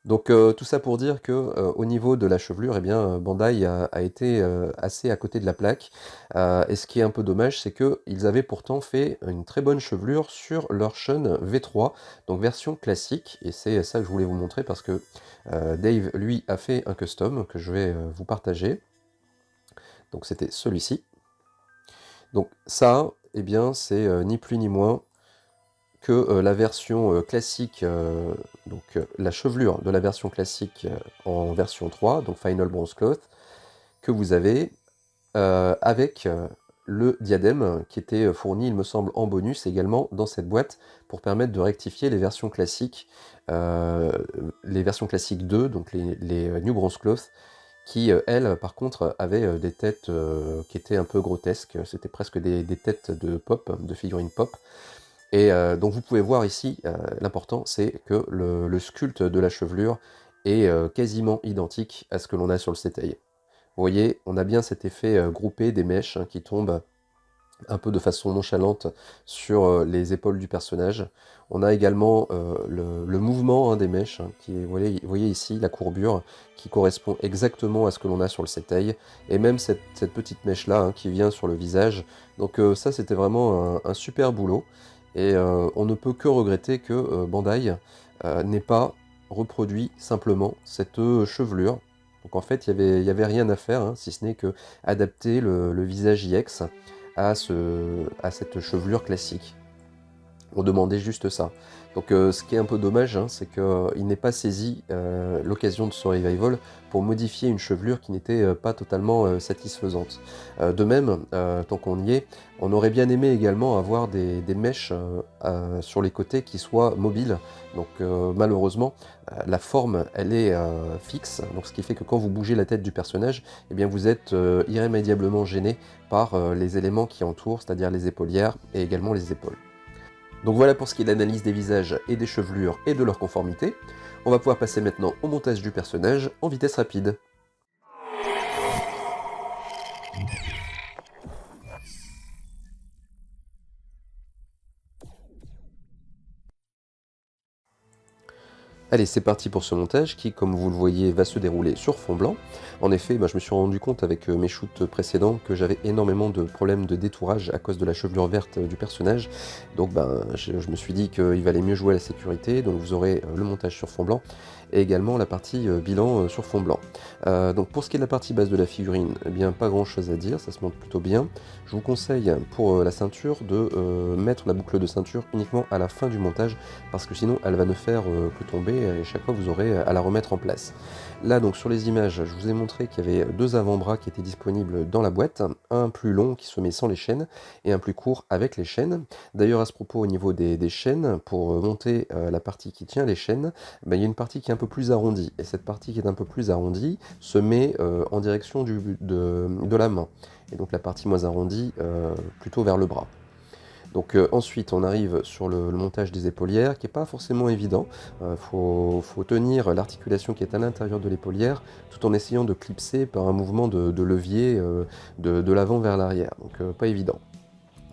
Donc tout ça pour dire que au niveau de la chevelure, eh bien, Bandai a été assez à côté de la plaque. Et ce qui est un peu dommage, c'est qu'ils avaient pourtant fait une très bonne chevelure sur leur Shun V3, donc version classique. Et c'est ça que je voulais vous montrer parce que Dave, lui, a fait un custom que je vais vous partager. Donc c'était celui-ci. Donc ça, eh bien, c'est ni plus ni moins que la version classique, donc la chevelure de la version classique en version 3, donc Final Bronze Cloth, que vous avez avec le diadème qui était fourni, il me semble, en bonus également dans cette boîte pour permettre de rectifier les versions classiques 2, donc les New Bronze Cloth, qui, elles, par contre, avaient des têtes qui étaient un peu grotesques, c'était presque des têtes de pop, de figurines pop. Et donc vous pouvez voir ici, l'important c'est que le sculpte de la chevelure est quasiment identique à ce que l'on a sur le Setei. Vous voyez, on a bien cet effet groupé des mèches qui tombent un peu de façon nonchalante sur les épaules du personnage. On a également le mouvement des mèches, vous voyez ici la courbure qui correspond exactement à ce que l'on a sur le Setei, et même cette petite mèche-là qui vient sur le visage. Donc ça, c'était vraiment un super boulot, et on ne peut que regretter que Bandai n'ait pas reproduit simplement cette chevelure. Donc en fait, il y avait rien à faire, si ce n'est que adapter le visage IX à cette chevelure classique. On demandait juste ça. Donc ce qui est un peu dommage, c'est qu'il n'ait pas saisi l'occasion de ce revival pour modifier une chevelure qui n'était pas totalement satisfaisante. De même, tant qu'on y est, on aurait bien aimé également avoir des mèches sur les côtés qui soient mobiles. Donc malheureusement, la forme, elle est fixe, donc ce qui fait que quand vous bougez la tête du personnage, eh bien vous êtes irrémédiablement gêné par les éléments qui entourent, c'est-à-dire les épaulières et également les épaules. Donc voilà pour ce qui est de l'analyse des visages et des chevelures et de leur conformité. On va pouvoir passer maintenant au montage du personnage en vitesse rapide. Allez, c'est parti pour ce montage qui, comme vous le voyez, va se dérouler sur fond blanc. En effet, je me suis rendu compte avec mes shoots précédents que j'avais énormément de problèmes de détourage à cause de la chevelure verte du personnage. Donc je me suis dit qu'il valait mieux jouer à la sécurité, donc vous aurez le montage sur fond blanc et également la partie bilan sur fond blanc. Donc pour ce qui est de la partie base de la figurine, eh bien pas grand chose à dire, ça se monte plutôt bien. Je vous conseille pour la ceinture de mettre la boucle de ceinture uniquement à la fin du montage parce que sinon elle va ne faire que tomber et chaque fois vous aurez à la remettre en place. Là donc sur les images, je vous ai montré qu'il y avait deux avant-bras qui étaient disponibles dans la boîte, un plus long qui se met sans les chaînes et un plus court avec les chaînes. D'ailleurs à ce propos au niveau des chaînes, pour monter la partie qui tient les chaînes, il y a une partie qui est un peu plus arrondie et cette partie qui est un peu plus arrondie se met en direction de la main et donc la partie moins arrondie plutôt vers le bras. Donc ensuite on arrive sur le montage des épaulières qui n'est pas forcément évident. Faut tenir l'articulation qui est à l'intérieur de l'épaulière tout en essayant de clipser par un mouvement de levier de l'avant vers l'arrière. Donc pas évident.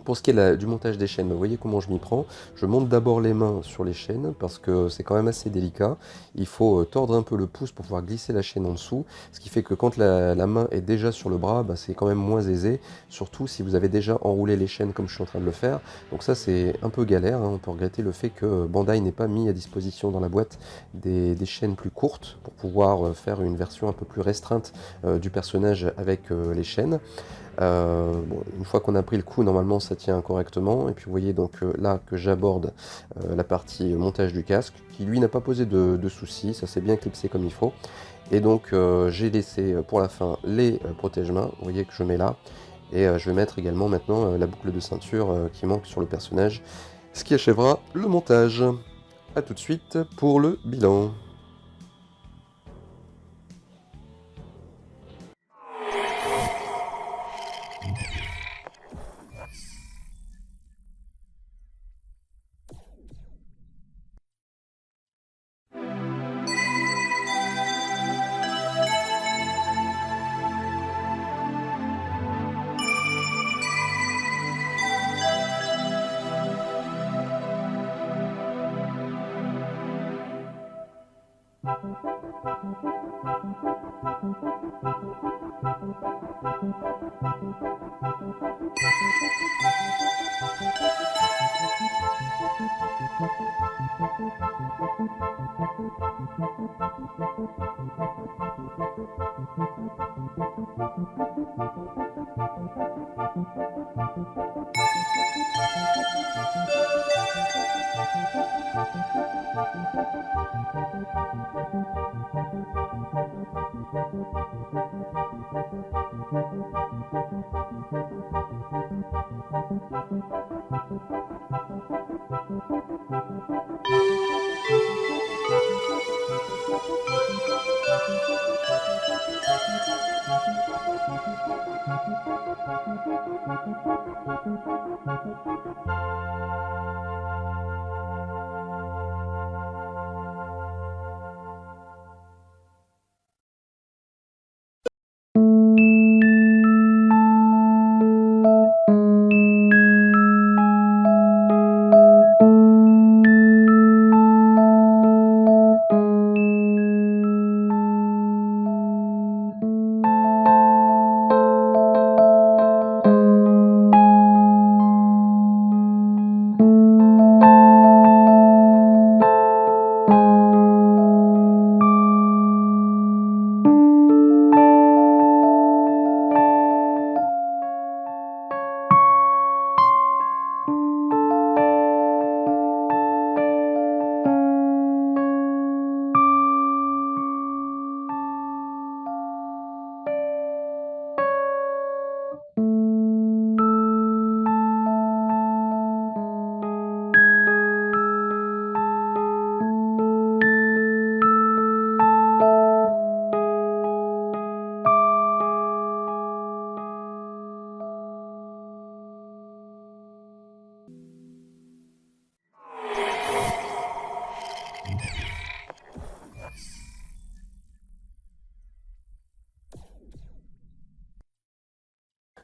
Pour ce qui est du montage des chaînes, vous voyez comment je m'y prends. Je monte d'abord les mains sur les chaînes parce que c'est quand même assez délicat. Il faut tordre un peu le pouce pour pouvoir glisser la chaîne en dessous. Ce qui fait que quand la main est déjà sur le bras, c'est quand même moins aisé. Surtout si vous avez déjà enroulé les chaînes comme je suis en train de le faire. Donc ça c'est un peu galère. On peut regretter le fait que Bandai n'ait pas mis à disposition dans la boîte des chaînes plus courtes pour pouvoir faire une version un peu plus restreinte du personnage avec les chaînes. Une fois qu'on a pris le coup, normalement ça tient correctement. Et puis vous voyez donc là que j'aborde la partie montage du casque, qui lui n'a pas posé de soucis, ça s'est bien clipsé comme il faut. Et donc j'ai laissé pour la fin les protège-mains, vous voyez que je mets là. Et je vais mettre également maintenant la boucle de ceinture qui manque sur le personnage. ce qui achèvera le montage. A tout de suite pour le bilan.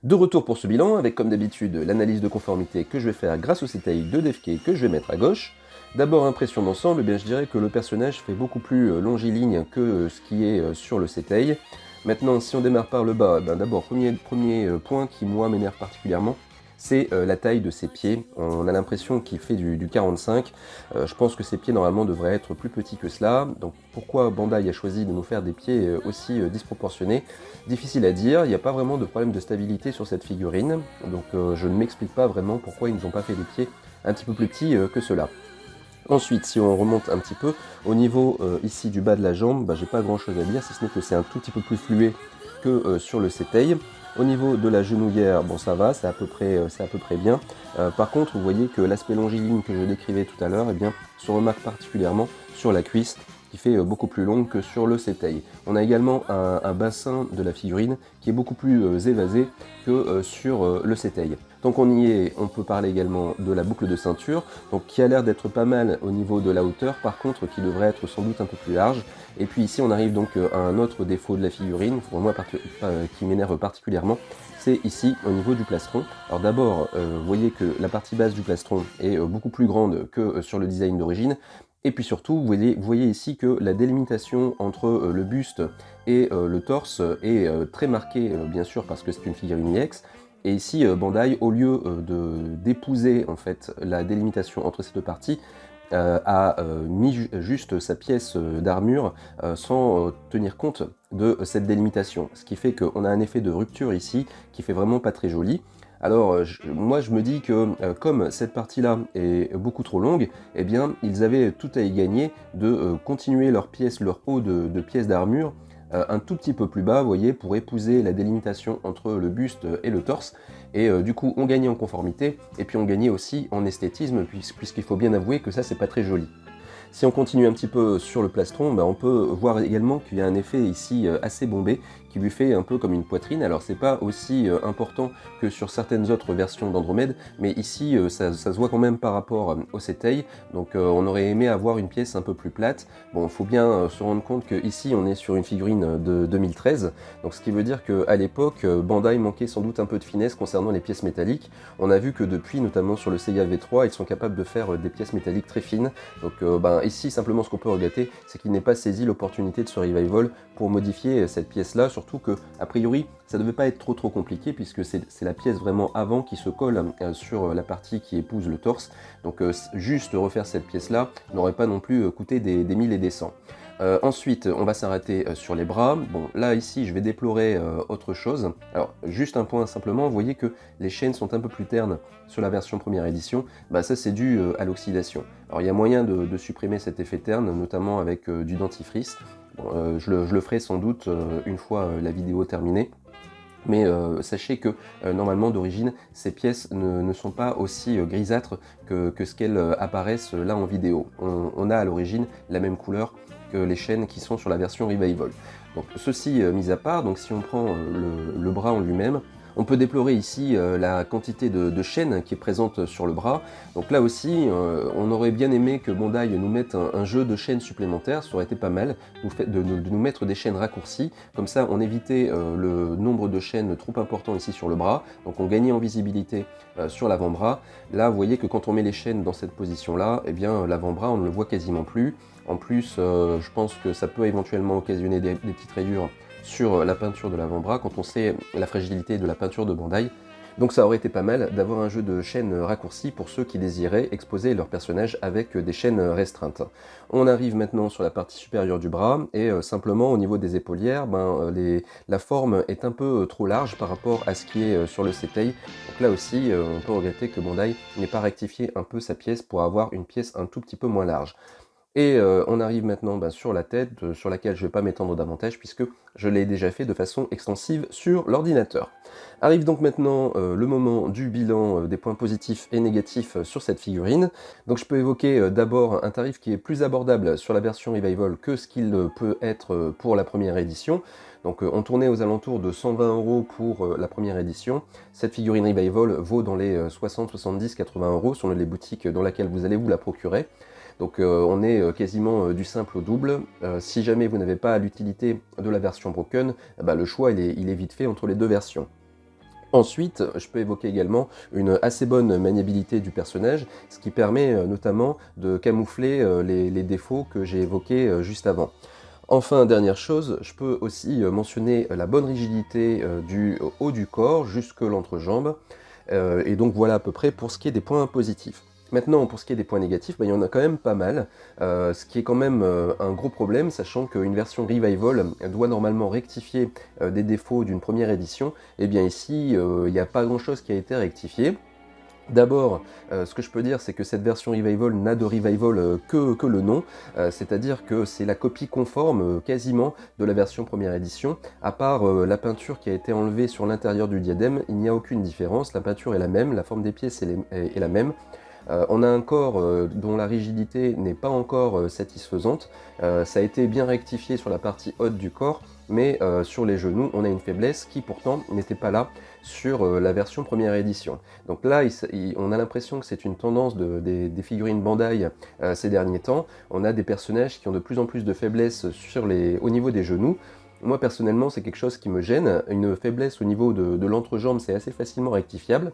De retour pour ce bilan, avec comme d'habitude l'analyse de conformité que je vais faire grâce au CTI de Devkey que je vais mettre à gauche. D'abord impression d'ensemble, je dirais que le personnage fait beaucoup plus longiligne que ce qui est sur le CTI. Maintenant, si on démarre par le bas, d'abord premier point qui moi m'énerve particulièrement, c'est la taille de ses pieds. On a l'impression qu'il fait du 45. Je pense que ses pieds normalement devraient être plus petits que cela. Donc pourquoi Bandai a choisi de nous faire des pieds aussi disproportionnés? Difficile à dire, il n'y a pas vraiment de problème de stabilité sur cette figurine. Donc je ne m'explique pas vraiment pourquoi ils nous ont pas fait des pieds un petit peu plus petits que cela. Ensuite, si on remonte un petit peu, au niveau ici du bas de la jambe, j'ai pas grand chose à dire, si ce n'est que c'est un tout petit peu plus fluet que sur le CTI. Au niveau de la genouillère, bon ça va, c'est à peu près bien. Par contre, vous voyez que l'aspect longiligne que je décrivais tout à l'heure, se remarque particulièrement sur la cuisse, qui fait beaucoup plus longue que sur le CTI. On a également un bassin de la figurine qui est beaucoup plus évasé que sur le CTI. Donc on y est, on peut parler également de la boucle de ceinture, donc qui a l'air d'être pas mal au niveau de la hauteur, par contre qui devrait être sans doute un peu plus large. Et puis ici on arrive donc à un autre défaut de la figurine, pour moi qui m'énerve particulièrement, c'est ici au niveau du plastron. Alors d'abord, vous voyez que la partie basse du plastron est beaucoup plus grande que sur le design d'origine. Et puis surtout, vous voyez ici que la délimitation entre le buste et le torse est très marquée, bien sûr, parce que c'est une figurine EX. Et ici, Bandai, au lieu d'épouser en fait la délimitation entre ces deux parties, a mis juste sa pièce d'armure sans tenir compte de cette délimitation. Ce qui fait qu'on a un effet de rupture ici qui fait vraiment pas très joli. Alors moi je me dis que comme cette partie-là est beaucoup trop longue, eh bien ils avaient tout à y gagner de continuer leur haut de pièces d'armure un tout petit peu plus bas, vous voyez, pour épouser la délimitation entre le buste et le torse. Et du coup, on gagnait en conformité, et puis on gagnait aussi en esthétisme, puisqu'il faut bien avouer que ça, c'est pas très joli. Si on continue un petit peu sur le plastron, on peut voir également qu'il y a un effet ici assez bombé qui lui fait un peu comme une poitrine. Alors c'est pas aussi important que sur certaines autres versions d'Andromède, mais ici ça se voit quand même par rapport au Setei, donc on aurait aimé avoir une pièce un peu plus plate. Bon, il faut bien se rendre compte que ici on est sur une figurine de 2013, donc ce qui veut dire qu'à l'époque, Bandai manquait sans doute un peu de finesse concernant les pièces métalliques. On a vu que depuis, notamment sur le Sega V3, ils sont capables de faire des pièces métalliques très fines, donc ici simplement ce qu'on peut regretter, c'est qu'il n'ait pas saisi l'opportunité de ce revival pour modifier cette pièce-là, surtout que, a priori, ça ne devait pas être trop compliqué, puisque c'est la pièce vraiment avant qui se colle sur la partie qui épouse le torse, donc juste refaire cette pièce-là n'aurait pas non plus coûté des 1000 et des 100. Ensuite, on va s'arrêter sur les bras. Bon, là, ici, je vais déplorer autre chose. Alors, juste un point simplement, vous voyez que les chaînes sont un peu plus ternes sur la version première édition. Ça, c'est dû à l'oxydation. Alors, il y a moyen de supprimer cet effet terne, notamment avec du dentifrice. Bon, je le ferai sans doute une fois la vidéo terminée. Mais sachez que normalement d'origine, ces pièces ne sont pas aussi grisâtres que ce qu'elles apparaissent là en vidéo. On a à l'origine la même couleur que les chaînes qui sont sur la version Revival. Donc ceci mis à part, donc si on prend le bras en lui-même, on peut déplorer ici la quantité de chaînes qui est présente sur le bras. Donc là aussi, on aurait bien aimé que Bandai nous mette un jeu de chaînes supplémentaires, ça aurait été pas mal, de nous mettre des chaînes raccourcies. Comme ça, on évitait le nombre de chaînes trop important ici sur le bras, donc on gagnait en visibilité sur l'avant-bras. Là, vous voyez que quand on met les chaînes dans cette position-là, eh bien l'avant-bras, on ne le voit quasiment plus. En plus, je pense que ça peut éventuellement occasionner des petites rayures sur la peinture de l'avant-bras quand on sait la fragilité de la peinture de Bandai. Donc ça aurait été pas mal d'avoir un jeu de chaînes raccourcies pour ceux qui désiraient exposer leur personnage avec des chaînes restreintes. On arrive maintenant sur la partie supérieure du bras et simplement au niveau des épaulières, la forme est un peu trop large par rapport à ce qui est sur le Setei. Donc là aussi, on peut regretter que Bandai n'ait pas rectifié un peu sa pièce pour avoir une pièce un tout petit peu moins large. Et on arrive maintenant sur la tête, sur laquelle je ne vais pas m'étendre davantage puisque je l'ai déjà fait de façon extensive sur l'ordinateur. Arrive donc maintenant le moment du bilan des points positifs et négatifs sur cette figurine. Donc je peux évoquer d'abord un tarif qui est plus abordable sur la version Revival que ce qu'il peut être pour la première édition. Donc on tournait aux alentours de 120 € pour la première édition. Cette figurine Revival vaut dans les 60, 70, 80 € selon les boutiques dans lesquelles vous allez vous la procurer. Donc on est quasiment du simple au double. Si jamais vous n'avez pas l'utilité de la version Broken, le choix il est vite fait entre les deux versions. Ensuite, je peux évoquer également une assez bonne maniabilité du personnage, ce qui permet notamment de camoufler les défauts que j'ai évoqués juste avant. Enfin, dernière chose, je peux aussi mentionner la bonne rigidité du haut du corps jusque l'entrejambe. Et donc voilà à peu près pour ce qui est des points positifs. Maintenant, pour ce qui est des points négatifs, il y en a quand même pas mal, ce qui est quand même un gros problème, sachant qu'une version Revival doit normalement rectifier des défauts d'une première édition. Et bien ici, il n'y a pas grand chose qui a été rectifié. D'abord, ce que je peux dire, c'est que cette version Revival n'a de Revival que le nom, c'est-à-dire que c'est la copie conforme quasiment de la version première édition, à part la peinture qui a été enlevée sur l'intérieur du diadème, il n'y a aucune différence, la peinture est la même, la forme des pièces est la même. On a un corps dont la rigidité n'est pas encore satisfaisante, ça a été bien rectifié sur la partie haute du corps, mais sur les genoux, on a une faiblesse qui pourtant n'était pas là sur la version première édition. Donc là, on a l'impression que c'est une tendance des figurines Bandai ces derniers temps. On a des personnages qui ont de plus en plus de faiblesses au niveau des genoux. Moi personnellement, c'est quelque chose qui me gêne. Une faiblesse au niveau de l'entrejambe, c'est assez facilement rectifiable.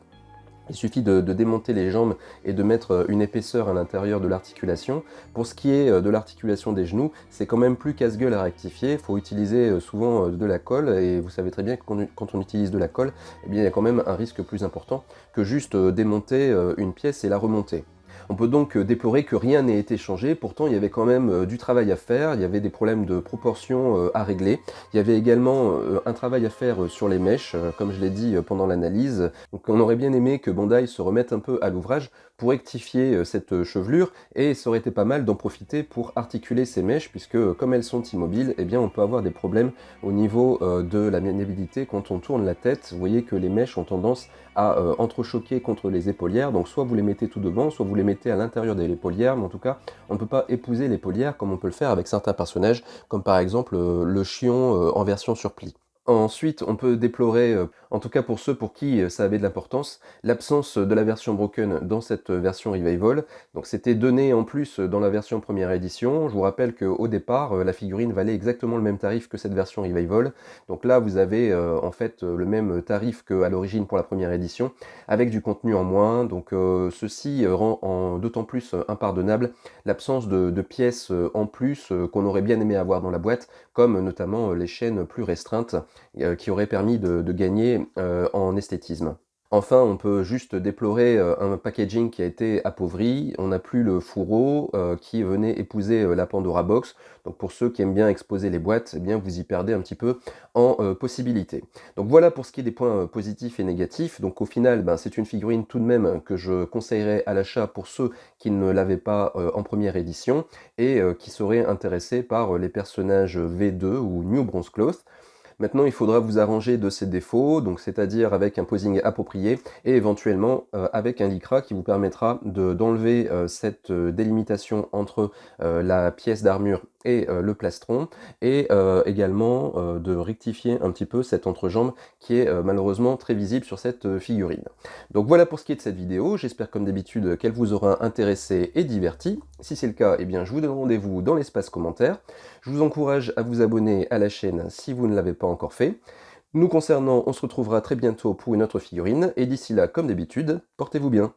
Il suffit de démonter les jambes et de mettre une épaisseur à l'intérieur de l'articulation. Pour ce qui est de l'articulation des genoux, c'est quand même plus casse-gueule à rectifier. Il faut utiliser souvent de la colle et vous savez très bien que quand on utilise de la colle, eh bien, il y a quand même un risque plus important que juste démonter une pièce et la remonter. On peut donc déplorer que rien n'ait été changé, pourtant il y avait quand même du travail à faire, il y avait des problèmes de proportion à régler, il y avait également un travail à faire sur les mèches, comme je l'ai dit pendant l'analyse. Donc on aurait bien aimé que Bandai se remette un peu à l'ouvrage pour rectifier cette chevelure, et ça aurait été pas mal d'en profiter pour articuler ces mèches, puisque comme elles sont immobiles, eh bien on peut avoir des problèmes au niveau de la maniabilité quand on tourne la tête. Vous voyez que les mèches ont tendance à entrechoquer contre les épaulières, donc soit vous les mettez tout devant, soit vous les mettez à l'intérieur de l'épaulière, mais en tout cas on ne peut pas épouser l'épaulière comme on peut le faire avec certains personnages, comme par exemple le Chion en version sur pli. Ensuite, on peut déplorer, en tout cas pour ceux pour qui ça avait de l'importance, l'absence de la version Broken dans cette version Revival. Donc c'était donné en plus dans la version première édition. Je vous rappelle qu'au départ, la figurine valait exactement le même tarif que cette version Revival. Donc là, vous avez en fait le même tarif qu'à l'origine pour la première édition, avec du contenu en moins. Donc ceci rend d'autant plus impardonnable l'absence de pièces en plus qu'on aurait bien aimé avoir dans la boîte, comme notamment les chaînes plus restreintes, qui aurait permis de gagner en esthétisme. Enfin, on peut juste déplorer un packaging qui a été appauvri. On n'a plus le fourreau qui venait épouser la Pandora Box. Donc pour ceux qui aiment bien exposer les boîtes, eh bien vous y perdez un petit peu en possibilités. Donc voilà pour ce qui est des points positifs et négatifs. Donc au final, ben, c'est une figurine tout de même que je conseillerais à l'achat pour ceux qui ne l'avaient pas en première édition et qui seraient intéressés par les personnages V2 ou New Bronze Cloth. Maintenant, il faudra vous arranger de ces défauts, donc c'est-à-dire avec un posing approprié et éventuellement avec un lycra qui vous permettra d'enlever cette délimitation entre la pièce d'armure et le plastron, et également de rectifier un petit peu cette entrejambe qui est malheureusement très visible sur cette figurine. Donc voilà pour ce qui est de cette vidéo, j'espère comme d'habitude qu'elle vous aura intéressé et diverti. Si c'est le cas, eh bien je vous donne rendez-vous dans l'espace commentaire. Je vous encourage à vous abonner à la chaîne si vous ne l'avez pas encore fait. Nous concernant, on se retrouvera très bientôt pour une autre figurine, et d'ici là, comme d'habitude, portez-vous bien.